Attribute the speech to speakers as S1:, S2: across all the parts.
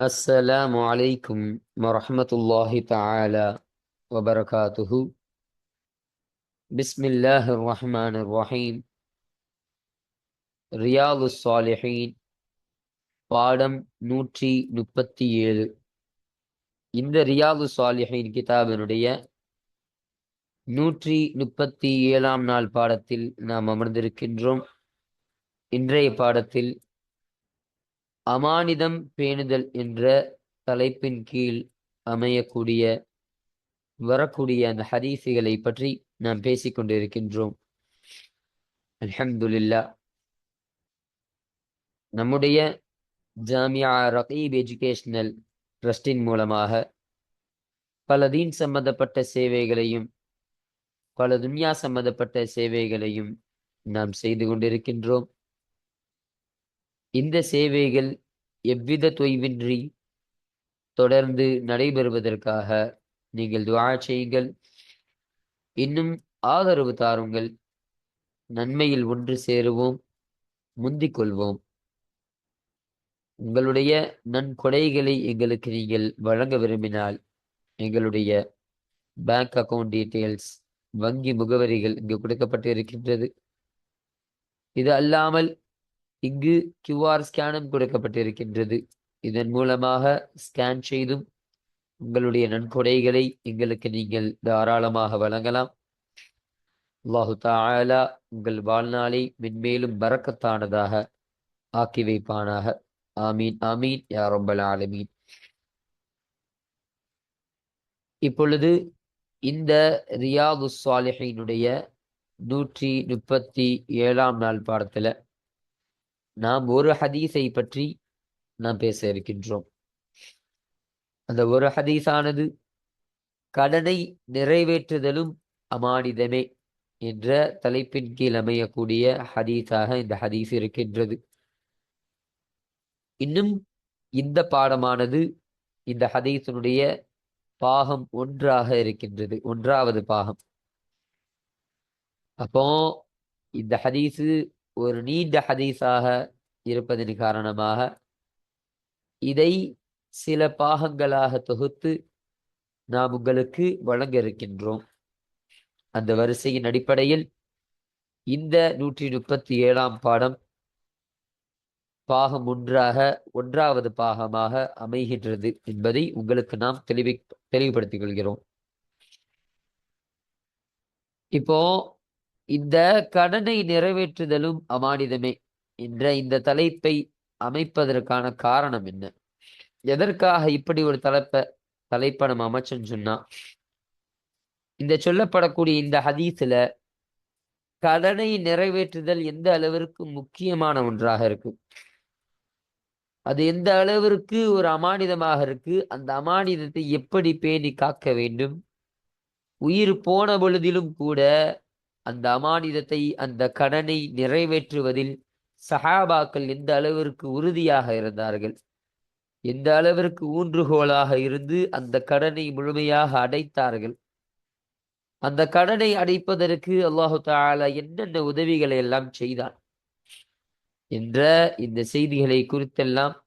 S1: السلام عليكم ورحمة الله تعالى وبركاته. بسم الله الرحمن الرحيم. ரியாது ஸாலிஹீன் பாடம் 137. இந்த ரியாது ஸாலிஹீன் கிதாபினுடைய 137ஆம் நாள் பாடத்தில் நாம் அமர்ந்திருக்கின்றோம். இன்றைய பாடத்தில் அமானிதம் பேணுதல் என்ற தலைப்பின் கீழ் அமையக்கூடிய வரக்கூடிய அந்த ஹதீஸுகளை பற்றி நாம் பேசிக் கொண்டிருக்கின்றோம். அல்ஹம்துலில்லாஹ். நம்முடைய ஜாமியா ரகீப் எஜுகேஷனல் ட்ரஸ்டின் மூலமாக பல தீன் சம்பந்தப்பட்ட சேவைகளையும் பல துன்யா சம்பந்தப்பட்ட சேவைகளையும் நாம் செய்து கொண்டிருக்கின்றோம். இந்த சேவைகள் எவ்வித தொய்வின்றி தொடர்ந்து நடைபெறுவதற்காக நீங்கள் துஆ செய்யுங்கள். இன்னும் ஆதரவு தாருங்கள். நன்மையில் ஒன்று சேருவோம், முந்திக் கொள்வோம். உங்களுடைய நன்கொடைகளை எங்களுக்கு நீங்கள் வழங்க விரும்பினால் எங்களுடைய பேங்க் அக்கவுண்ட் டீட்டெயில்ஸ், வங்கி முகவரிகள் இங்கு கொடுக்கப்பட்டு இருக்கின்றது. இது அல்லாமல் இங்கு கியூஆர் ஸ்கேனும் கொடுக்கப்பட்டிருக்கின்றது. இதன் மூலமாக ஸ்கேன் செய்தும் உங்களுடைய நன்கொடைகளை எங்களுக்கு நீங்கள் தாராளமாக வழங்கலாம். அல்லாஹு தஆலா உங்கள் வாழ்நாளை மென்மேலும் பரக்கத்தானதாக ஆக்கி வைப்பானாக. ஆமீன் ஆமீன் யா ரப்பல் ஆலமீன். இப்பொழுது இந்த ரியாது ஸாலிஹீனுடைய 137ஆம் நாள் பாடத்துல நாம் ஒரு ஹதீஸை பற்றி நாம் பேச இருக்கின்றோம். அந்த ஒரு ஹதீஸானது கடனை நிறைவேற்றுதலும் அமானிதமே என்ற தலைப்பின் கீழ் அமையக்கூடிய ஹதீஸாக இந்த ஹதீஸ் இருக்கின்றது. இன்னும் இந்த பாடமானது இந்த ஹதீஸினுடைய பாகம் 1ஆக இருக்கின்றது, 1வது பாகம். அப்போ இந்த ஹதீஸு ஒரு நீண்ட ஹதீஸாக இருப்பதன் காரணமாக இதை சில பாகங்களாக தொகுத்து நாம் உங்களுக்கு வழங்க இருக்கின்றோம். அந்த வரிசையின் அடிப்படையில் இந்த 137ஆம் பாடம் பாகம் 1வது பாகமாக அமைகின்றது என்பதை உங்களுக்கு நாம் தெளிவுபடுத்திக் கொள்கிறோம். இப்போ இந்த கடனை நிறைவேற்றுதலும் அமானிதமே என்ற இந்த தலைப்பை அமைப்பதற்கான காரணம் என்ன? எதற்காக இப்படி ஒரு தலைப்பை நம்ம அமைச்சோன்னு சொன்னா, இந்த சொல்லப்படக்கூடிய இந்த ஹதீஸ்ல கடனை நிறைவேற்றுதல் எந்த அளவிற்கு முக்கியமான ஒன்றாக இருக்கு, அது எந்த அளவிற்கு ஒரு அமானிதமாக இருக்கு, அந்த அமானிதத்தை எப்படி பேணி காக்க வேண்டும், உயிர் போன பொழுதிலும் கூட அந்த அமானிதத்தை அந்த கடனை நிறைவேற்றுவதில் சஹாபாக்கள் எந்த அளவிற்கு உறுதியாக இருந்தார்கள், எந்த அளவிற்கு ஊன்றுகோலாக இருந்து அந்த கடனை முழுமையாக அடைத்தார்கள், அந்த கடனை அடைப்பதற்கு அல்லாஹு தஆலா என்னென்ன உதவிகளை எல்லாம் செய்தான் என்ற இந்த செய்திகளை குறித்தெல்லாம்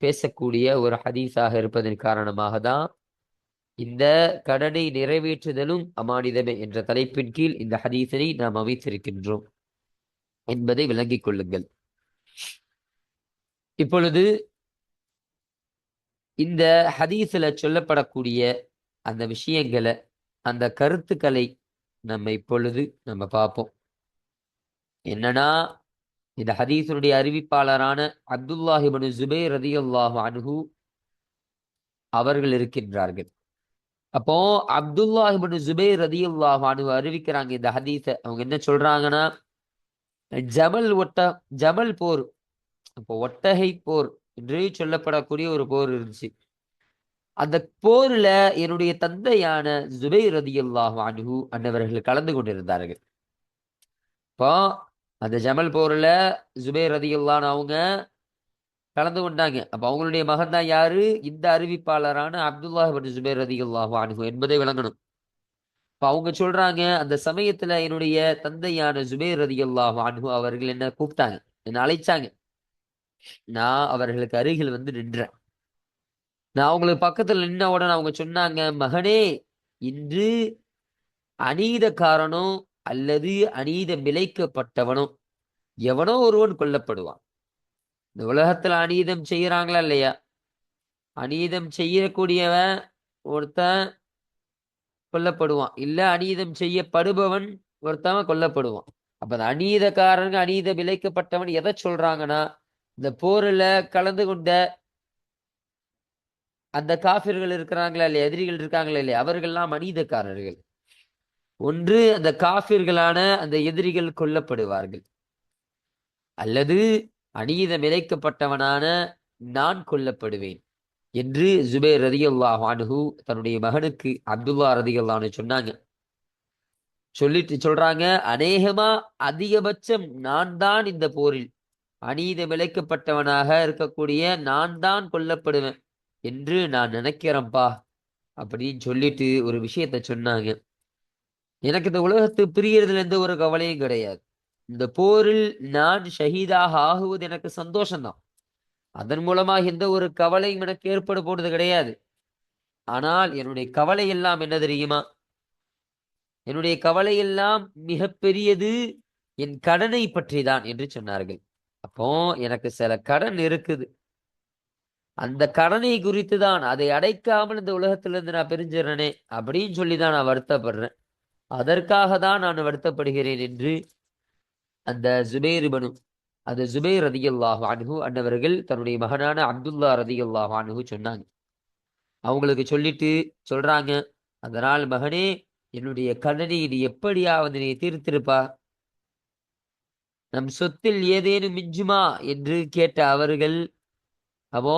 S1: பேசக்கூடிய ஒரு ஹதீஸாக இருப்பதன் காரணமாக தான் இந்த கடனை நிறைவேற்றுதலும் அமானிதமே என்ற தலைப்பின் கீழ் இந்த ஹதீஸினை நாம் அமைத்திருக்கின்றோம் என்பதை விளங்கிக் கொள்ளுங்கள். இப்பொழுது இந்த ஹதீஸ்ல சொல்லப்படக்கூடிய அந்த விஷயங்களை, அந்த கருத்துக்களை நம்ம பார்ப்போம். என்னன்னா, இந்த ஹதீஸுடைய அறிவிப்பாளரான அப்துல்லாஹ் இப்னு ஸுபைர் ரலியல்லாஹு அன்ஹு அவர்கள் இருக்கின்றார்கள். அப்போ அப்துல்லாஹ் இப்னு ஸுபைர் ரலியல்லாஹு அன்ஹு அறிவிக்கிறாங்க இந்த ஹதீஸை. அவங்க என்ன சொல்றாங்கன்னா, ஜமல் போர், அப்போ ஒட்டகை போர் என்று சொல்லப்படக்கூடிய ஒரு போர் இருந்துச்சு. அந்த போர்ல என்னுடைய தந்தையான ஸுபைர் ரலியல்லாஹு அன்ஹு அன்னவர்கள் கலந்து கொண்டிருந்தார்கள். இப்போ அந்த ஜமல் போர்ல ஸுபைர் ரலியல்லாஹு அவங்க கலந்து கொண்டாங்க. அப்ப அவங்களுடைய மகன் தான் யாரு? இந்த அறிவிப்பாளரான அப்துல்லாஹ் இப்னு ஸுபைர் ரலியல்லாஹு அன்ஹு என்பதை விளங்கணும். இப்ப அவங்க சொல்றாங்க, அந்த சமயத்துல என்னுடைய தந்தையான ஸுபைர் ரலியல்லாஹு அன்ஹு அவர்கள் என்ன கூப்பிட்டாங்க, என்ன அழைச்சாங்க. நான் அவர்களுக்கு அருகில் வந்து நின்றேன். நான் அவங்களுக்கு பக்கத்துல நின்ன உடனே அவங்க சொன்னாங்க, மகனே, இன்று அநீதக்காரனோ அல்லது அநீதம் இழைக்கப்பட்டவனோ எவனோ ஒருவன் கொல்லப்படுவான். இந்த உலகத்துல அநீதம் செய்யறாங்களா இல்லையா? அநீதம் செய்யக்கூடியவன் ஒருத்தன் கொல்லப்படுவான், இல்ல அநீதம் செய்யப்படுபவன் ஒருத்தவன் கொல்லப்படுவான். அப்ப அந்த அநீதக்காரனுக்கு அநீதம் இழைக்கப்பட்டவன் எதை சொல்றாங்கன்னா, இந்த போர்ல கலந்து கொண்ட அந்த காபிர்கள் இருக்கிறாங்களா இல்லையா, எதிரிகள் இருக்காங்களா இல்லையா, அவர்கள்லாம் அநீதக்காரர்கள். ஒன்று அந்த காபிர்களான அந்த எதிரிகள் கொல்லப்படுவார்கள், அல்லது அநீதம் இழைக்கப்பட்டவனான நான் கொல்லப்படுவேன் என்று ஜுபைர் ரதியல்லாஹு அன்ஹு தன்னுடைய மகனுக்கு அப்துல்லா ரதியல்லாஹு அன்ஹு சொன்னாங்க. சொல்லிட்டு சொல்றாங்க, அநேகமா அதிகபட்சம் நான் தான் இந்த போரில் அநீதம் இழைக்கப்பட்டவனாக இருக்கக்கூடிய நான் தான் கொல்லப்படுவேன் என்று நான் நினைக்கிறேன்ப்பா அப்படின்னு சொல்லிட்டு ஒரு விஷயத்த சொன்னாங்க. எனக்கு இந்த உலகத்து பிரியறதுல எந்த ஒரு கவலையும் கிடையாது. இந்த போரில் நான் ஷஹீதாக ஆகுவது எனக்கு சந்தோஷம்தான். அதன் மூலமாக எந்த ஒரு கவலையும் எனக்கு ஏற்பட போறது கிடையாது. ஆனால் என்னுடைய கவலை எல்லாம் என்ன தெரியுமா? என்னுடைய கவலை எல்லாம் மிக பெரியது என் கடனை பற்றி தான் என்று சொன்னார்கள். அப்போ எனக்கு சில கடன் இருக்குது, அந்த கடனை குறித்து தான், அதை அடைக்காமல் இந்த உலகத்திலிருந்து நான் பிரிஞ்சிடறேனே அப்படின்னு சொல்லி தான் நான் வருத்தப்படுறேன். அதற்காக தான் நான் வருத்தப்படுகிறேன் என்று அந்த ஜுபைர் பனு அந்த ஜுபைர் ரதியல்லாஹு அன்ஹு அன்னவர்கள் தன்னுடைய மகனான அப்துல்லா ரதியல்லாஹு அன்ஹு சொன்னாங்க. அவங்களுக்கு சொல்லிட்டு சொல்றாங்க, அதனால் மகனே, என்னுடைய கடனை நீ எப்படியாவது நீ தீர்த்திருப்பா, நம் சொத்தில் ஏதேனும் மிஞ்சுமா என்று கேட்ட அவர்கள், அப்போ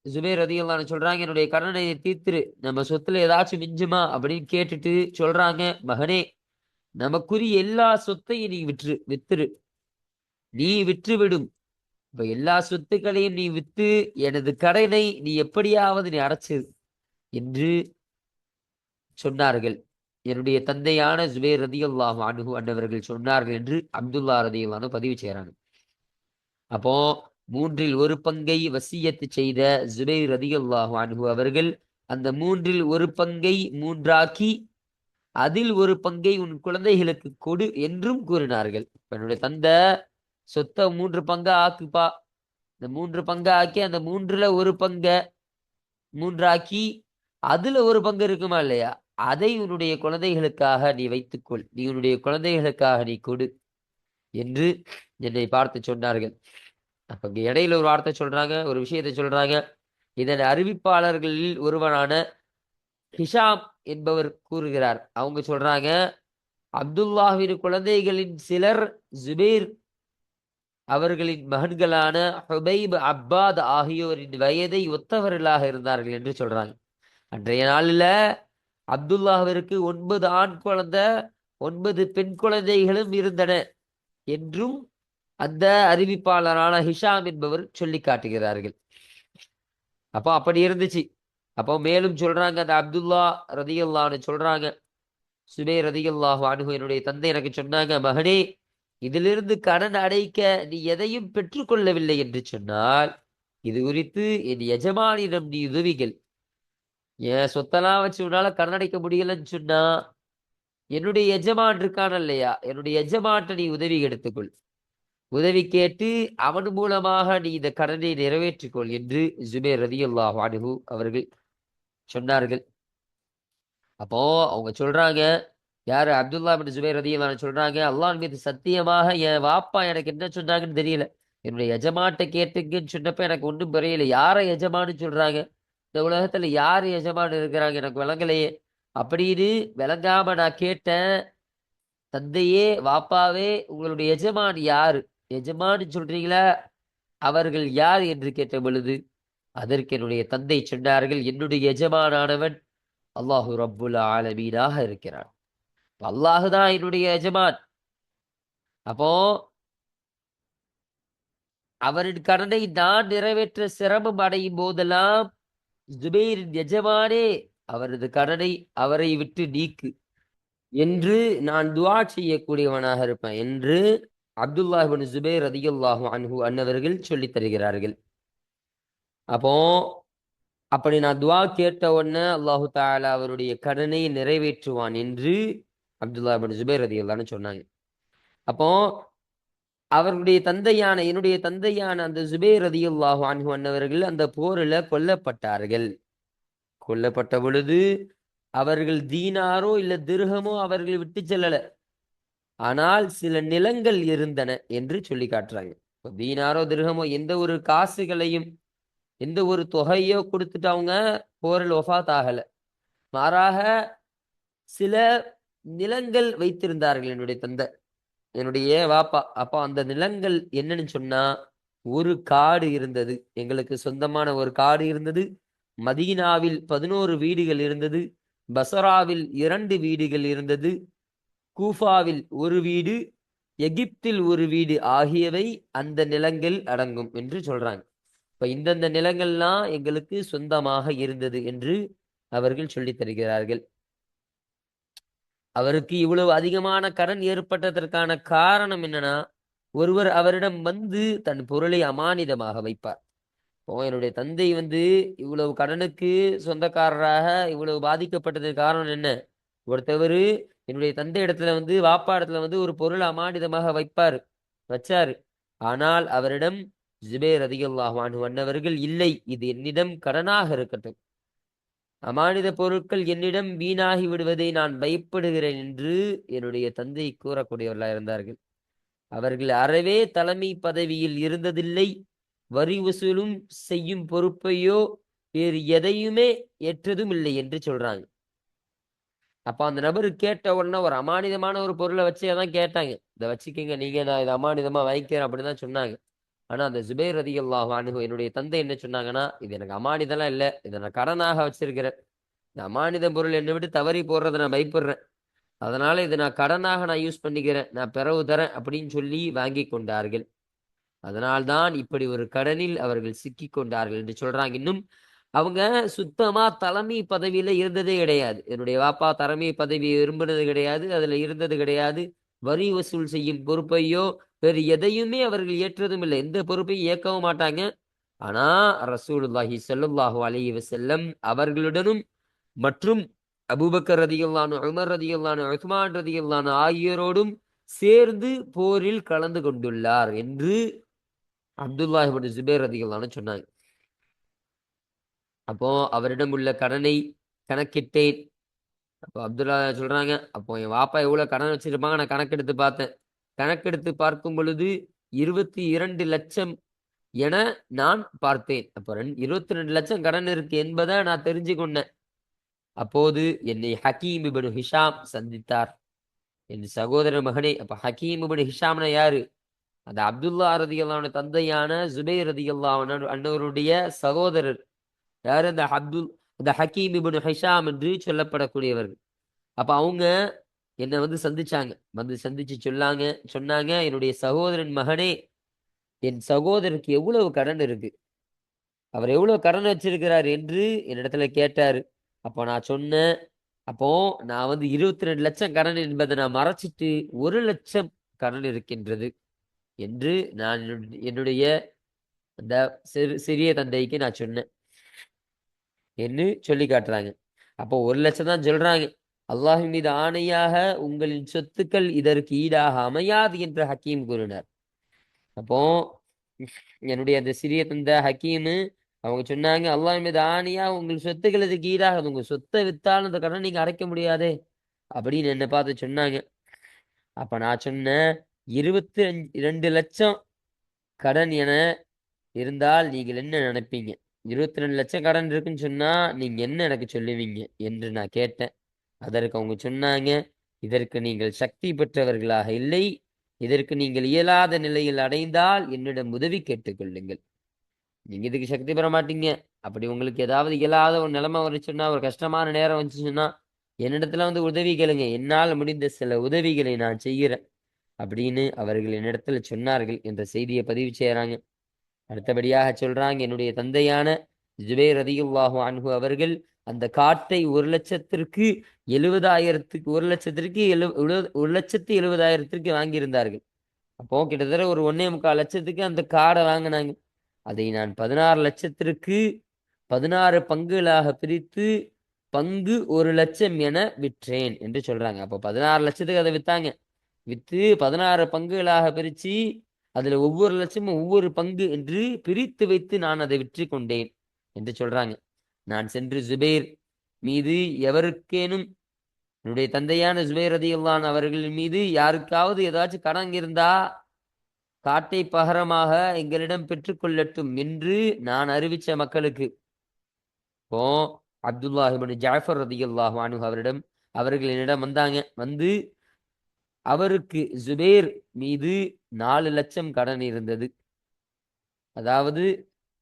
S1: ஜுபைர் ரதியல்லாஹு அன்ஹு சொல்றாங்க, என்னுடைய கடனை நீ தீர்த்திரு, நம்ம சொத்துல ஏதாச்சும் மிஞ்சுமா அப்படின்னு கேட்டுட்டு சொல்றாங்க, மகனே, நமக்குரிய எல்லா சொத்தையும் நீ வித்துரு, நீ விற்றுவிடும். இப்ப எல்லா சொத்துக்களையும் நீ வித்து எனது கடனை நீ எப்படியாவது நீ அடைச்சிரு என்று சொன்னார்கள். என்னுடைய தந்தையான ஜுபைர் ரதியல்லாஹு அன்ஹு அன்னவர்கள் சொன்னார்கள் என்று அப்துல்லா ரதியல்லாஹு பதிவு செய்யறாங்க. அப்போ மூன்றில் ஒரு பங்கை வசியத்து செய்த ஜுபைர் ரதியல்லாஹு அன்ஹு அவர்கள் அந்த மூன்றில் ஒரு பங்கை மூன்றாக்கி அதில் ஒரு பங்கை உன் குழந்தைகளுக்கு கொடு என்றும் கூறினார்கள். என்னுடைய தந்தை சொத்தை மூன்று பங்கா ஆக்குப்பா, இந்த மூன்று பங்கா ஆக்கி அந்த மூன்றுல ஒரு பங்க மூன்றாக்கி அதுல ஒரு பங்கு இருக்குமா இல்லையா, அதை உன்னுடைய குழந்தைகளுக்காக நீ வைத்துக்கொள், நீ உன்னுடைய குழந்தைகளுக்காக நீ கொடு என்று என்னை பார்த்து சொன்னார்கள். அப்ப இங்க இடையில ஒரு வார்த்தை சொல்றாங்க, ஒரு விஷயத்தை சொல்றாங்க. இதன் அறிவிப்பாளர்களில் ஒருவனான ஹிஷாம் என்பவர் கூறுகிறார். அவங்க சொல்றாங்க, அப்துல்லாஹின் குழந்தைகளின் சிலர் ஜுபைர் அவர்களின் மகன்களான ஹுபைப், அப்பாத் ஆகியோரின் வயதை ஒத்தவர்களாக இருந்தார்கள் என்று சொல்றாங்க. அன்றைய நாளில் அப்துல்லாஹிற்கு 9 ஆண் குழந்தை 9 பெண் குழந்தைகளும் இருந்தன என்றும் அந்த அறிவிப்பாளரான ஹிஷாம் என்பவர் சொல்லி காட்டுகிறார்கள். அப்போ அப்படி இருந்துச்சு. அப்போ மேலும் சொல்றாங்க, அந்த அப்துல்லா ரதியல்லான்னு சொல்றாங்க, சுபே ரதியல்லாஹு அன்ஹு என்னுடைய தந்தை எனக்கு சொன்னாங்க, மகனே, இதிலிருந்து கடன் அடைக்க நீ எதையும் பெற்றுக்கொள்ளவில்லை என்று சொன்னால் இது குறித்து என் எஜமானிடம் நீ உதவிகள், என் சொத்தெல்லாம் வச்சு உன்னால கடன் அடைக்க முடியலன்னு சொன்னா என்னுடைய எஜமான் இருக்கான இல்லையா, என்னுடைய எஜமான்ட்ட நீ உதவி எடுத்துக்கொள், உதவி கேட்டு அவன் மூலமாக நீ இந்த கடனை நிறைவேற்றிக்கொள் என்று ஜுபைர் ரதியல்லாஹு அன்ஹு அவர்கள் சொன்னார்கள். அப்போ அவங்க சொல்றாங்க, யாரு, அப்துல்லா பின் ஜுபைர் ரதியல்லாஹு சொல்றாங்க, அல்லாஹ் மீது சத்தியமாக என் வாப்பா எனக்கு என்ன சொன்னாங்கன்னு தெரியல, என்னுடைய எஜமான்ட்ட கேட்டுங்கன்னு சொன்னப்ப எனக்கு ஒன்றும் புரியல, யாரை எஜமான்னு சொல்றாங்க, இந்த உலகத்துல யார் எஜமான் இருக்கிறாங்க எனக்கு விளங்கலையே அப்படின்னு விளங்காம நான் கேட்டேன், தந்தையே, வாப்பாவே, உங்களுடைய எஜமான் யாரு, எஜமான்னு சொல்றீங்களா, அவர்கள் யார் என்று கேட்ட பொழுது அதற்கு என்னுடைய தந்தை சொன்னார்கள், என்னுடைய எஜமானானவன் அல்லாஹு ரப்புல் ஆலமீனாக இருக்கிறான், அல்லாஹுதான் என்னுடைய எஜமான். அப்போ அவரின் கடனை நான் நிறைவேற்ற சிரமம் அடையும் போதெல்லாம் ஜுபைரின் எஜமானே, அவரது கடனை அவரை விட்டு நீக்கு என்று நான் துஆ செய்யக்கூடியவனாக இருப்பேன் என்று அப்துல்லாஹ் இப்னு ஜுபைர் ரலியல்லாஹு அன்ஹு அன்னவர்கள் சொல்லித் தருகிறார்கள். அப்போ அப்படி நான் துவா கேட்ட உடனே அல்லாஹு தாலா அவருடைய கடனை நிறைவேற்றுவான் என்று அப்துல்லா பின் ஜுபைர் ரலியல்லாஹு சொன்னாங்க. அப்போ அவர்களுடைய தந்தையான என்னுடைய தந்தையான அந்த ஜுபைர் ரலியல்லாஹு அன்ஹு அன்னவர்கள் அந்த போரில் கொல்லப்பட்டார்கள். கொல்லப்பட்ட பொழுது அவர்கள் தீனாரோ இல்ல திர்ஹமோ அவர்கள் விட்டு செல்லல. ஆனால் சில நிலங்கள் இருந்தன என்று சொல்லி காட்டுறாங்க. தீனாரோ திர்ஹமோ எந்த ஒரு காசுகளையும் எந்த ஒரு தொகையோ கொடுத்துட்டு அவங்க போரில் ஒஃபாத் ஆகல. மாறாக சில நிலங்கள் வைத்திருந்தார்கள் என்னுடைய தந்தை, என்னுடைய வாப்பா. அப்போ அந்த நிலங்கள் என்னன்னு சொன்னா, ஒரு காடு இருந்தது, எங்களுக்கு சொந்தமான ஒரு காடு இருந்தது. மதீனாவில் 11 வீடுகள் இருந்தது. பசராவில் 2 வீடுகள் இருந்தது. கூஃபாவில் ஒரு வீடு, எகிப்தில் ஒரு வீடு ஆகியவை அந்த நிலங்கள் அடங்கும் என்று சொல்றாங்க. இப்ப இந்தந்த நிலங்கள்லாம் எங்களுக்கு சொந்தமாக இருந்தது என்று அவர்கள் சொல்லித் தருகிறார்கள். அவருக்கு இவ்வளவு அதிகமான கடன் ஏற்பட்டதற்கான காரணம் என்னன்னா, ஒருவர் அவரிடம் வந்து தன் பொருளை அமானிதமாக வைப்பார். என்னுடைய தந்தை இவ்வளவு கடனுக்கு சொந்தக்காரராக இவ்வளவு பாதிக்கப்பட்டதுக்கு காரணம் என்ன? ஒருத்தவர் என்னுடைய தந்தை இடத்துல வாப்பா இடத்துல ஒரு பொருள் அமானிதமாக வச்சாரு. ஆனால் அவரிடம் ஜுபைர் ரலியல்லாஹு அன்ஹு அன்னவர்கள், இல்லை, இது என்னிடம் கடனாக இருக்கட்டும், அமானித பொருட்கள் என்னிடம் வீணாகி விடுவதை நான் பயப்படுகிறேன் என்று என்னுடைய தந்தை கூறக்கூடியவர்களாக இருந்தார்கள். அவர்கள் அறவே தலைமை பதவியில் இருந்ததில்லை. வரி வசூலும் செய்யும் பொறுப்பையோ வேறு எதையுமே ஏற்றதும் இல்லை என்று சொல்றாங்க. அப்ப அந்த நபர் கேட்ட உடனே ஒரு அமானிதமான ஒரு பொருளை வச்சு அதான் கேட்டாங்க, இதை வச்சுக்கீங்க நீங்க, நான் இதை அமானிதமா வைக்கிறேன் அப்படின்னு தான் சொன்னாங்க. ஆனா அந்த ஜுபைர் ரலியல்லாஹு அன்ஹு என்னுடைய தந்தை என்ன சொன்னாங்கன்னா, இது எனக்கு அமானிதெல்லாம் இல்லை, இதை நான் கடனாக வச்சிருக்கிறேன். இந்த அமானித பொருள் என்னை விட்டு தவறி போடுறதை நான் பயப்படுறேன். அதனால இதை நான் கடனாக நான் யூஸ் பண்ணிக்கிறேன், நான் பிறகு தரேன் அப்படின்னு சொல்லி வாங்கி கொண்டார்கள். அதனால்தான் இப்படி ஒரு கடனில் அவர்கள் சிக்கி கொண்டார்கள் என்று சொல்றாங்க. இன்னும் அவங்க சுத்தமா தலைமை பதவியில இருந்ததே கிடையாது. என்னுடைய வாப்பா தலைமை பதவி விரும்பினது கிடையாது, அதுல இருந்தது கிடையாது. வரி வசூல் செய்யும் பொறுப்பையோ வேறு எதையுமே அவர்கள் ஏற்றதும் இல்லை, எந்த பொறுப்பையும் ஏற்கவும் மாட்டாங்க. ஆனா ரசூலுல்லாஹி ஸல்லல்லாஹு அலைஹி வஸல்லம் அவர்களுடனும் மற்றும் அபூபக்கர் ரதியல்லாஹு அன்ஹு, உமர் ரதியல்லாஹு அன்ஹு, உஸ்மான் ரதியல்லாஹு அன்ஹு ஆகியோரோடும் சேர்ந்து போரில் கலந்து கொண்டுள்ளார் என்று அப்துல்லாஹ் இப்னு ஜுபைர் ரலியல்லாஹு அன்ஹு சொன்னாங்க. அப்போ அவரிடம் உள்ள கடனை கணக்கிட்டேன். அப்போ அப்துல்லா சொல்றாங்க, அப்போ என் வாப்பா எவ்வளவு கடன் வச்சிருப்பாங்க நான் கணக்கெடுத்து பார்த்தேன். கணக்கெடுத்து பார்க்கும் பொழுது 22 லட்சம் என நான் பார்த்தேன். அப்போ 22 லட்சம் கடன் இருக்கு என்பதை நான் தெரிஞ்சு கொண்டேன். அப்போது என்னை ஹக்கீம் இப்னு ஹிஷாம் சந்தித்தார். என் சகோதர மகனே. அப்ப ஹக்கீம் இப்னு ஹிஷாம்னா யாரு? அந்த அப்துல்லா ரதியல்லாஹு அன்ஹு தந்தையான ஜுபைர் ரதியல்லாஹு அன்ஹு அன்னவருடைய சகோதரர். யாரு? அந்த ஹக்கீம் இப்னு ஹிஷாம் என்று சொல்லப்படக்கூடியவர்கள். அப்ப அவங்க என்னை சந்திச்சாங்க. சந்திச்சு சொன்னாங்க, என்னுடைய சகோதரன் மகனே, என் சகோதரருக்கு எவ்வளவு கடன் இருக்கு, அவர் எவ்வளவு கடன் வச்சிருக்கிறார் என்று என்னிடத்துல கேட்டாரு. அப்போ நான் சொன்னேன், அப்போ நான் 22 லட்சம் கடன் என்பதை நான் மறைச்சிட்டு 1 லட்சம் கடன் இருக்கின்றது என்று நான் என்னுடைய அந்த சிறிய தந்தைக்கு நான் சொன்னேன் என்று சொல்லி காட்டுறாங்க. அப்போ 1 லட்சம் தான் சொல்றாங்க. அல்லாஹின் மீது ஆணையாக உங்களின் சொத்துக்கள் இதற்கு ஈடாக அமையாது என்று ஹக்கீம் கூறினார். அப்போ என்னுடைய அந்த சிறிய தந்தை ஹக்கீமு அவங்க சொன்னாங்க, அல்லாஹின் மீது ஆணையா உங்கள் சொத்துக்கள் இதுக்கு ஈடாக, உங்க சொத்தை வித்தாலும் அந்த கடன் நீங்க அடைக்க முடியாதே அப்படின்னு என்னை பார்த்து சொன்னாங்க. அப்ப நான் சொன்னேன், 22 லட்சம் கடன் என இருந்தால் நீங்கள் என்ன நினைப்பீங்க? 22 லட்சம் கடன் இருக்குன்னு சொன்னா நீங்க என்ன எனக்கு சொல்லுவீங்க என்று நான் கேட்டேன். அதற்கு அவங்க சொன்னாங்க, இதற்கு நீங்கள் சக்தி பெற்றவர்களாக இல்லை, இதற்கு நீங்கள் இயலாத நிலையில் அடைந்தால் என்னிடம் உதவி கேட்டுக்கொள்ளுங்கள். நீங்க இதுக்கு சக்தி பெற மாட்டீங்க, அப்படி உங்களுக்கு ஏதாவது இயலாத ஒரு நிலைமை வந்துச்சுன்னா, ஒரு கஷ்டமான நேரம் வந்துச்சுன்னா என்னிடத்துல உதவி கேளுங்க, என்னால் முடிந்த சில உதவிகளை நான் செய்கிறேன் அப்படின்னு அவர்கள் என்னிடத்துல சொன்னார்கள் என்ற செய்தியை பதிவு செய்யறாங்க. அடுத்தபடியாக சொல்றாங்க, என்னுடைய தந்தையான ஜுபைர் ரலியல்லாஹு அன்ஹு அவர்கள் அந்த காட்டை 1,70,000 1,70,000 வாங்கியிருந்தார்கள். அப்போ கிட்டத்தட்ட ஒரு 1.25 லட்சத்துக்கு அந்த காடை வாங்கினாங்க. அதை நான் 16 லட்சத்திற்கு 16 பங்குகளாக பிரித்து பங்கு 1,00,000 என விற்றேன் என்று சொல்றாங்க. அப்போ 16 லட்சத்துக்கு அதை வித்தாங்க. வித்து 16 பங்குகளாக பிரிச்சு அதுல ஒவ்வொரு லட்சமும் ஒவ்வொரு பங்கு என்று பிரித்து வைத்து நான் அதை விற்று கொண்டேன் என்று சொல்றாங்க. நான் சென்று ஜுபைர் மீது எவருக்கேனும் என்னுடைய தந்தையான ஜுபைர் ரதியல்லாஹு அவர்களின் மீது யாருக்காவது ஏதாச்சும் கடன் இருந்தா காட்டை பகரமாக எங்களிடம் பெற்றுக்கொள்ளட்டும் என்று நான் அறிவிச்ச மக்களுக்கு. இப்போ அப்துல்லாஹ் இப்னு ஜாஃபர் ரதியல்லாஹு அன்ஹு அவர்கள் என்னிடம் வந்தாங்க. வந்து அவருக்கு ஜுபைர் மீது 4 லட்சம் கடன் இருந்தது. அதாவது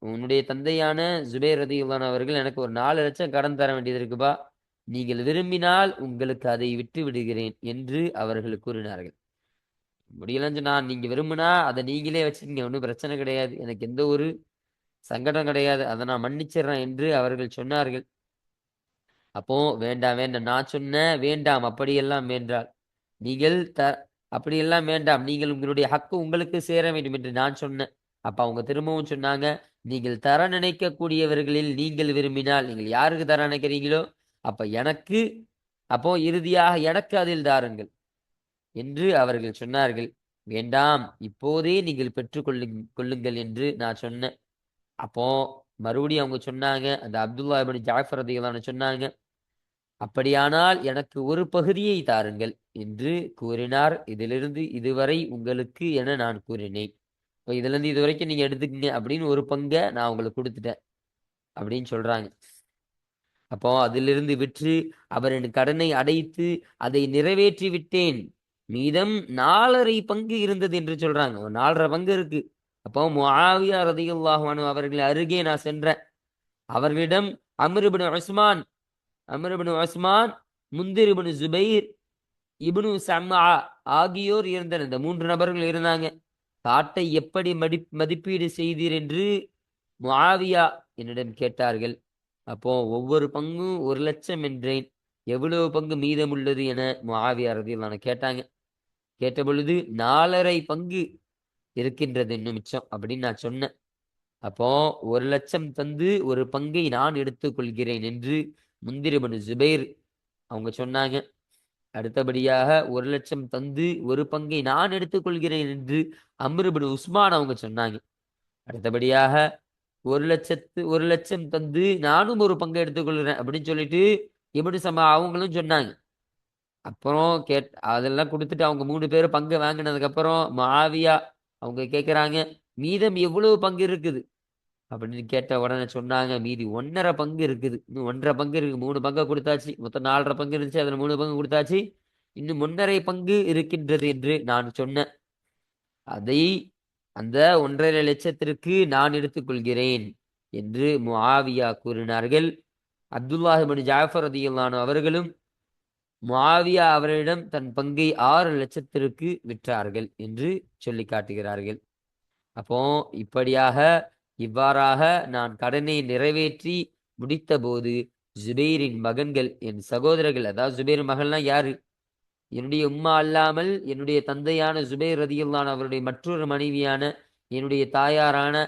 S1: உன்னுடைய தந்தையான ஜுபைர் ரதியல்லாஹு அவர்கள் எனக்கு ஒரு 4 லட்சம் கடன் தர வேண்டியது இருக்குப்பா, நீங்கள் விரும்பினால் உங்களுக்கு அதை விட்டு விடுகிறேன் என்று அவர்கள் கூறினார்கள். முடியலன்னு சொன்னா, நீங்க விரும்பினா அதை நீங்களே வச்சுக்கீங்க, ஒன்றும் பிரச்சனை கிடையாது, எனக்கு எந்த ஒரு சங்கடம் கிடையாது, அதை நான் மன்னிச்சிடுறேன் என்று அவர்கள் சொன்னார்கள். அப்போ வேண்டாம் வேண்டாம், நான் சொன்னேன் வேண்டாம், அப்படியெல்லாம் வேண்டாம், நீங்கள் அப்படியெல்லாம் வேண்டாம், நீங்கள் உங்களுடைய ஹக்கு உங்களுக்கு சேர வேண்டும் என்று நான் சொன்னேன். அப்ப அவங்க திரும்பவும் சொன்னாங்க, நீங்கள் தர நினைக்கக்கூடியவர்களில் நீங்கள் விரும்பினால் நீங்கள் யாருக்கு தர நினைக்கிறீங்களோ அப்ப எனக்கு, அப்போ இறுதியாக எனக்கு அதில் தாருங்கள் என்று அவர்கள் சொன்னார்கள். வேண்டாம், இப்போதே நீங்கள் கொள்ளுங்கள் என்று நான் சொன்னேன். அப்போ மறுபடியும் அவங்க சொன்னாங்க, அந்த அப்துல்லா இப்னு ஜாஃபர் ரலியல்லாஹு சொன்னாங்க, அப்படியானால் எனக்கு ஒரு பகுதியை தாருங்கள் என்று கூறினார். இதிலிருந்து இதுவரை உங்களுக்கு என நான் கூறினேன். இப்போ இதுல இருந்து இது வரைக்கும் நீங்க எடுத்துக்கங்க அப்படின்னு ஒரு பங்கை நான் உங்களுக்கு கொடுத்துட்டேன் அப்படின்னு சொல்றாங்க. அப்போ அதிலிருந்து விற்று அவரின் கடனை அடைத்து அதை நிறைவேற்றி விட்டேன். மீதம் 4.5 பங்கு இருந்தது என்று சொல்றாங்க. 4.5 பங்கு இருக்கு. அப்போ முஆவியா ரலியல்லாஹு அன்ஹு அவர்கள் அருகே நான் சென்றேன். அவர்களிடம் அம்ர் இப்னு உஸ்மான், முந்திர் இப்னு ஜுபைர், இப்னு சம்ஆ ஆகியோர் இருந்தனர். இந்த 3 நபர்கள் இருந்தாங்க. காட்டை எப்படி மதிப்பீடு செய்தீர் என்று முஆவியா என்னிடம் கேட்டார்கள். அப்போ ஒவ்வொரு பங்கும் 1,00,000 என்றேன். எவ்வளவு பங்கு மீதம் உள்ளது என முஆவியா ரலியல்லாஹு கேட்டாங்க. கேட்ட பொழுது 4.5 பங்கு இருக்கின்றது இன்னும் மிச்சம் அப்படின்னு நான் சொன்னேன். அப்போ 1,00,000 தந்து ஒரு பங்கை நான் எடுத்துக் கொள்கிறேன் என்று முந்திர் இப்னு ஜுபைர் அவங்க சொன்னாங்க. அடுத்தபடியாக 1,00,000 தந்து ஒரு பங்கை நான் எடுத்துக்கொள்கிறேன் என்று அம்ர் இப்னு உஸ்மான் அவங்க சொன்னாங்க. அடுத்தபடியாக 1,00,000 தந்து நானும் ஒரு பங்கை எடுத்துக்கொள்கிறேன் அப்படின்னு சொல்லிட்டு இப்னு சமா அவங்களும் சொன்னாங்க. அப்புறம் அதெல்லாம் கொடுத்துட்டு அவங்க 3 பேரும் பங்கு வாங்கினதுக்கு அப்புறம் முஆவியா அவங்க கேட்குறாங்க, மீதம் எவ்வளவு பங்கு இருக்குது அப்படின்னு கேட்ட உடனே சொன்னாங்க, மீதி 1.5 பங்கு இருக்குது, இன்னும் 1.5 பங்கு இருக்கு, 3 பங்கை கொடுத்தாச்சு, மொத்தம் 4.5 பங்கு இருந்துச்சு, அதுல 3 பங்கு கொடுத்தாச்சு, இன்னும் 1.5 பங்கு இருக்கின்றது என்று நான் சொன்னேன். அதை அந்த 1.5 லட்சத்திற்கு நான் எடுத்துக்கொள்கிறேன் என்று முஆவியா கூறினார்கள். அப்துல்லாஹ் இப்னு ஜாஃபர் ரலியல்லாஹு அன்ஹு அவர்களும் முஆவியா அவரிடம் தன் பங்கை 6 லட்சத்திற்கு விற்றார்கள் என்று சொல்லி காட்டுகிறார்கள். அப்போ இவ்வாறாக நான் கடனை நிறைவேற்றி முடித்த போது ஜுபைரின் மகன்கள், என் சகோதரர்கள், அதாவது ஜுபைர் மகள்னா யாரு, என்னுடைய உம்மா அல்லாமல் என்னுடைய தந்தையான ஜுபைர் ரதியல்லாஹு அவருடைய மற்றொரு மனைவியான என்னுடைய தாயாரான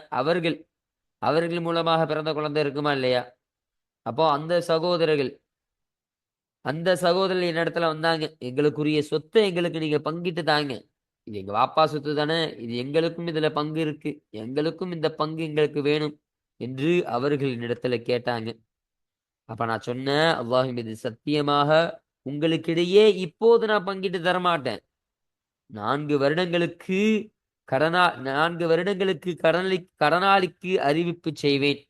S1: அவர்கள் மூலமாக பிறந்த குழந்தை இருக்குமா இல்லையா, அப்போ அந்த சகோதரர்கள் என்னிடத்துல வந்தாங்க, எங்களுக்குரிய சொத்தை எங்களுக்கு நீங்க பங்கிட்டு தாங்க, இது எங்க வாப்பா சொத்து தானே, இது எங்களுக்கும் இதுல பங்கு இருக்கு, எங்களுக்கும் இந்த பங்கு எங்களுக்கு வேணும் என்று அவர்கள் என்னிடத்துல கேட்டாங்க. அப்ப நான் சொன்னேன், அல்லாஹ் மீது சத்தியமாக உங்களுக்கிடையே இப்போது நான் பங்கிட்டு தரமாட்டேன். 4 வருடங்களுக்கு 4 வருடங்களுக்கு கடனாளிக்கு அறிவிப்பு செய்வேன்.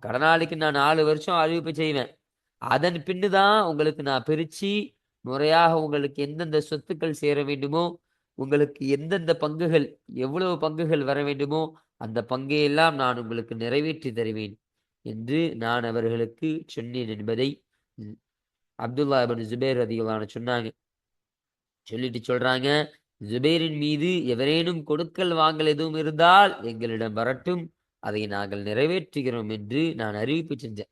S1: கடனாளிக்கு நான் 4 வருஷம் அறிவிப்பு செய்வேன். அதன் பின்னுதான் உங்களுக்கு நான் பிரிச்சு முறையாக உங்களுக்கு எந்தெந்த சொத்துக்கள் சேர வேண்டுமோ, உங்களுக்கு எந்தெந்த பங்குகள், எவ்வளவு பங்குகள் வர வேண்டுமோ அந்த பங்கையெல்லாம் நான் உங்களுக்கு நிறைவேற்றி தருவேன் என்று நான் அவர்களுக்கு சொன்னேன் என்பதை அப்துல்லா இப்னு ஜுபைர் ரலியல்லாஹு அன்ஹு சொன்னாங்க. சொல்லிட்டு சொல்றாங்க, ஜுபைரின் மீது எவரேனும் கொடுக்கல் வாங்கல் எதுவும் இருந்தால் எங்களிடம் வரட்டும், அதை நாங்கள் நிறைவேற்றுகிறோம் என்று நான் அறிவிப்பு செஞ்சேன்.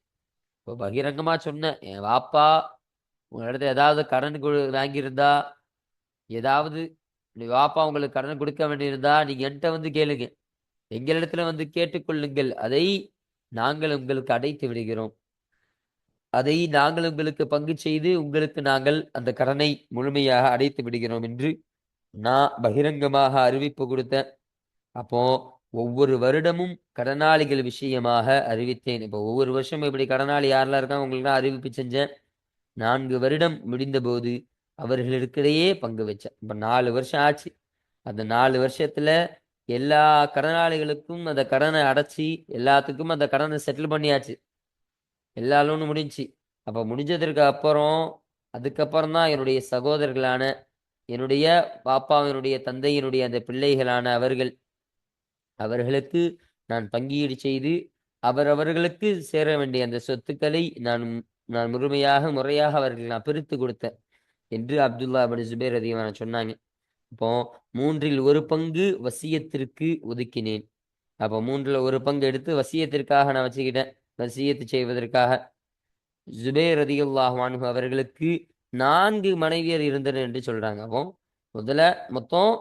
S1: இப்போ பகிரங்கமா சொன்னேன், என் வாப்பா உங்களிடத்துல ஏதாவது கடன் வாங்கியிருந்தா, ஏதாவது வாப்பா உங்களுக்கு கடன் கொடுக்க வேண்டியிருந்தா நீங்க என்கிட்ட வந்து கேளுங்க, எங்களிடத்துல வந்து கேட்டுக்கொள்ளுங்கள், அதை நாங்கள் உங்களுக்கு அடைத்து விடுகிறோம். அதை நாங்கள் உங்களுக்கு பங்கு செய்து உங்களுக்கு நாங்கள் அந்த கடனை முழுமையாக அடைத்து விடுகிறோம் என்று நான் பகிரங்கமாக அறிவிப்பு கொடுத்தேன். அப்போ ஒவ்வொரு வருடமும் கடனாளிகள் விஷயமாக அறிவித்தேன். இப்போ ஒவ்வொரு வருஷமும் இப்படி கடனாளி யாரெல்லாம் இருக்காங்க உங்களுக்கு நான் அறிவிப்பு செஞ்சேன். 4 வருடம் முடிந்தபோது அவர்களுக்கிடையே பங்கு வச்சேன். இப்போ 4 வருஷம் ஆச்சு. அந்த 4 வருஷத்துல எல்லா கடனாளிகளுக்கும் அந்த கடனை அடைச்சி எல்லாத்துக்கும் அந்த கடனை செட்டில் பண்ணியாச்சு. எல்லா லோனும் முடிஞ்சுச்சு. அப்போ முடிஞ்சதற்கு அப்புறம் அதுக்கப்புறம் தான் என்னுடைய சகோதரர்களான என்னுடைய பாப்பாவினுடைய தந்தையினுடைய அந்த பிள்ளைகளான அவர்களுக்கு நான் பங்கீடு செய்து அவர்களுக்கு சேர வேண்டிய அந்த சொத்துக்களை நான் முறையாக அவர்களுக்கு நான் பிரித்து கொடுத்தேன் என்று அப்துல்லா பின் ஜுபைர் ரலியல்லாஹு அன்ஹு சொன்னாங்க. அப்போ 1/3 பங்கு வசியத்திற்கு ஒதுக்கினேன். அப்போ 1/3 பங்கு எடுத்து வசியத்திற்காக நான் வச்சுக்கிட்டேன். வசியத்து செய்வதற்காக. ஜுபைர் ரலியல்லாஹு அன்ஹு அவர்களுக்கு 4 மனைவியர் இருந்தனர் என்று சொல்றாங்க. அப்போ முதல்ல மொத்தம்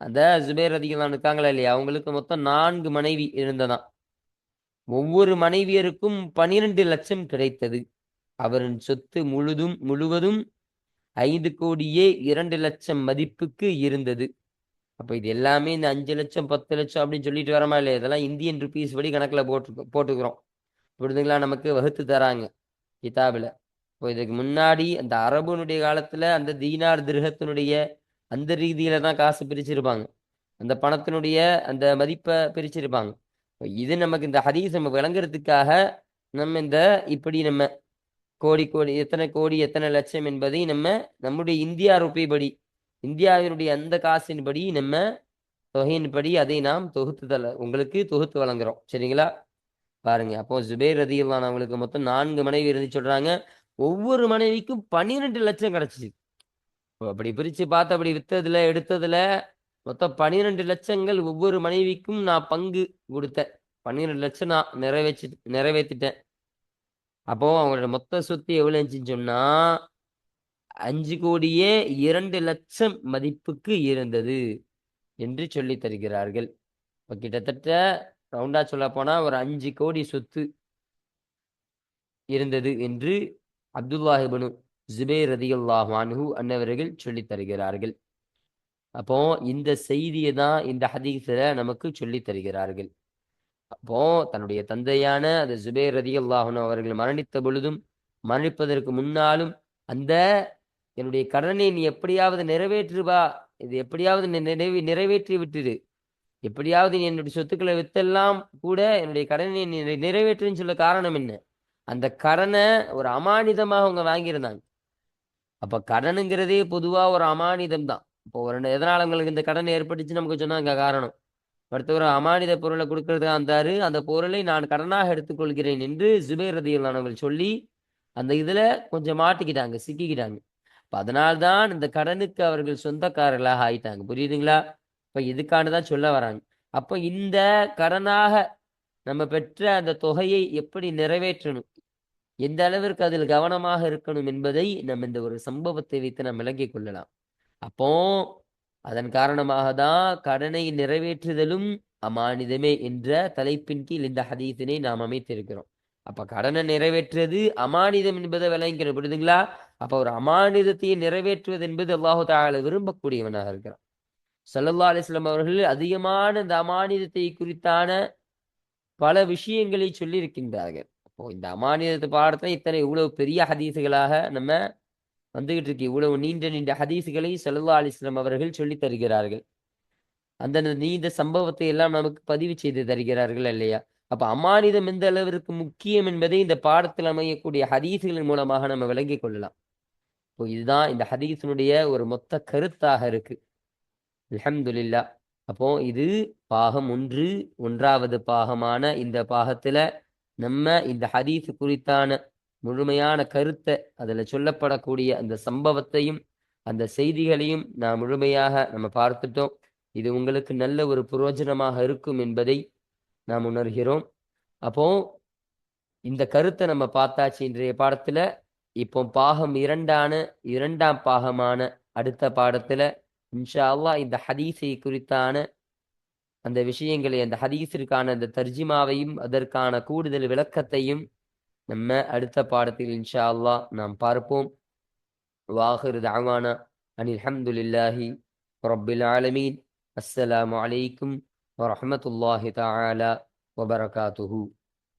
S1: அந்த ஜுபைர் ரலியல்லாஹு அன்ஹு இருக்காங்களா இல்லையா, அவங்களுக்கு மொத்தம் 4 மனைவி இருந்ததாம். ஒவ்வொரு மனைவியருக்கும் 12 லட்சம் கிடைத்தது. அவரின் சொத்து முழுவதும் 5 கோடியே 2 லட்சம் மதிப்புக்கு இருந்தது. அப்ப இது எல்லாமே இந்த 5 லட்சம் 10 லட்சம் அப்படின்னு சொல்லிட்டு வரமா இல்லையா, இதெல்லாம் இந்தியன் ருபீஸ் படி கணக்குல போட்டுக்கிறோம். புரிதுங்களா, நமக்கு வகுத்து தராங்க கிதாபில். இப்போ இதுக்கு முன்னாடி அந்த அரபுனுடைய காலத்துல அந்த தீனார் திர்ஹத்தினுடைய அந்த ரீதியில தான் காசு பிரிச்சிருப்பாங்க. அந்த பணத்தினுடைய அந்த மதிப்பை பிரிச்சிருப்பாங்க. இது நமக்கு இந்த ஹதீஸ் நம்ம விளங்குறதுக்காக நம்ம இப்படி நம்ம கோடி எத்தனை கோடி எத்தனை லட்சம் என்பதை நம்முடைய இந்தியா ரூபாய் படி இந்தியாவினுடைய அந்த காசின்படி நம்ம தொகையின்படி அதை நாம் உங்களுக்கு தொகுத்து வழங்குறோம். சரிங்களா? பாருங்க. அப்போ ஜுபைர் ரலியல்லாஹு அன்ஹு அவங்களுக்கு மொத்தம் 4 மனைவி இருந்து சொல்றாங்க. ஒவ்வொரு மனைவிக்கும் 12 லட்சம் கிடைச்சிச்சு. அப்படி பிரிச்சு பார்த்து அப்படி வித்ததுல எடுத்ததுல மொத்தம் 12 லட்சங்கள் ஒவ்வொரு மனைவிக்கும் நான் பங்கு கொடுத்தேன். 12 லட்சம் நான் நிறைவேற்றிட்டேன். அப்போ அவங்களோட மொத்த சொத்து எவ்வளவு இருந்துச்சுன்னு சொன்னா 5 கோடியே 2 லட்சம் மதிப்புக்கு இருந்தது என்று சொல்லி தருகிறார்கள். இப்போ கிட்டத்தட்ட ரவுண்டா சொல்ல போனா ஒரு 5 கோடி சொத்து இருந்தது என்று அப்துல்லாஹ் இப்னு ஜுபைர் ரலியல்லாஹு அன்ஹு அன்னவர்கள் சொல்லி தருகிறார்கள். அப்போ இந்த செய்தியை தான் இந்த ஹதீஸ்ல நமக்கு சொல்லி தருகிறார்கள். அப்போ தன்னுடைய தந்தையான அந்த ஜுபைர் ரலியல்லாஹு அன்ஹு அவர்கள் மரணித்த பொழுதும் மரணிப்பதற்கு முன்னாலும் அந்த என்னுடைய கடனை நீ எப்படியாவது நிறைவேற்றுவா, இது எப்படியாவது நிறைவேற்றி விட்டுரு, எப்படியாவது நீ என்னுடைய சொத்துக்களை வித்தெல்லாம் கூட என்னுடைய கடனை நிறைவேற்றுன்னு சொல்ல காரணம் என்ன, அந்த கடனை ஒரு அமானிதமாக அவங்க வாங்கியிருந்தாங்க. அப்ப கடனுங்கிறதே பொதுவா ஒரு அமானிதம் தான். இப்போ எதனால உங்களுக்கு இந்த கடன் ஏற்பட்டுச்சு நமக்கு சொன்னாங்க காரணம். ஒருத்தவர் அமானித பொருளை கொடுக்கறதுக்காக வந்தாரு, அந்த பொருளை நான் கடனாக எடுத்துக்கொள்கிறேன் என்று ஜுபைர் ரலியல்லாஹு அன்ஹு சொல்லி அந்த இதுல கொஞ்சம் மாட்டிக்கிட்டாங்க, சிக்கிக்கிட்டாங்க. அதனால்தான் இந்த கடனுக்கு அவர்கள் சொந்தக்காரர்களாக ஆயிட்டாங்க. புரியுதுங்களா? இப்ப இதுக்கானதான் சொல்ல வராங்க. அப்ப இந்த கடனாக நம்ம பெற்ற அந்த தொகையை எப்படி நிறைவேற்றணும், எந்த அளவிற்கு அதில் கவனமாக இருக்கணும் என்பதை நம்ம இந்த ஒரு சம்பவத்தை வைத்து நாம் விளங்கிக் கொள்ளலாம். அப்போ அதன் காரணமாக தான் கடனை நிறைவேற்றுதலும் அமானிதமே என்ற தலைப்பின் கீழ் இந்த ஹதீஸினை நாம் அமைத்திருக்கிறோம். அப்ப கடனை நிறைவேற்றுவது அமானிதம் என்பதை விளங்கிக்கிறோம். புரியுதுங்களா? அப்ப ஒரு அமானிதத்தை நிறைவேற்றுவது என்பது அல்லாஹு தஆலா விரும்பக்கூடியவனாக இருக்கிறான். ஸல்லல்லாஹு அலைஹி வஸல்லம் அவர்கள் அதிகமான இந்த அமானிதத்தை குறித்தான பல விஷயங்களை சொல்லி இருக்கின்றார்கள். அப்போ இந்த அமானிதத்து பாடத்துல இவ்வளவு பெரிய ஹதீஸுகளாக நம்ம வந்துகிட்டு இருக்கு. இவ்வளவு நீண்ட ஹதீஸுகளை ஸல்லல்லாஹு அலைஹி வஸல்லம் அவர்கள் சொல்லி தருகிறார்கள். அந்த நீண்ட சம்பவத்தை எல்லாம் நமக்கு பதிவு செய்து தருகிறார்கள் இல்லையா? அப்ப அமானிதம் எந்த அளவிற்கு முக்கியம் என்பதை இந்த பாடத்தில் அமையக்கூடிய ஹதீஸுகளின் மூலமாக நம்ம விளங்கிக் கொள்ளலாம். இப்போ இதுதான் இந்த ஹதீஸினுடைய ஒரு மொத்த கருத்தாக இருக்கு. அல்ஹம்துலில்லாஹ். அப்போ இது பாகம் 1வது பாகமான இந்த பாகத்துல நம்ம இந்த ஹதீஸ் குறித்தான முழுமையான கருத்தை, அதுல சொல்லப்படக்கூடிய அந்த சம்பவத்தையும் அந்த செய்திகளையும் முழுமையாக நம்ம பார்த்துட்டோம். இது உங்களுக்கு நல்ல ஒரு பிரயோஜனமாக இருக்கும் என்பதை நாம் உணர்கிறோம். அப்போ இந்த கருத்தை நம்ம பார்த்தாச்சு இன்றைய பாடத்துல. இப்போ பாகம் 2ஆம் பாகமான அடுத்த பாடத்துல இன்ஷா அல்லாஹ் இந்த ஹதீஸை குறித்தான அந்த விஷயங்களை, அந்த ஹதீஸிற்கான அந்த தர்ஜிமாவையும் அதற்கான கூடுதல் விளக்கத்தையும் நம்ம அடுத்த பாடத்தில் இன்ஷா அல்லாஹ் நாம் பார்ப்போம். வாஹிரு தஅவானா அனில் ஹம்துலில்லாஹி ரப்பில் ஆலமீன். அஸ்ஸலாமு அலைக்கும் வரஹ்மத்துல்லாஹி தஆலா வபரகாத்துஹு.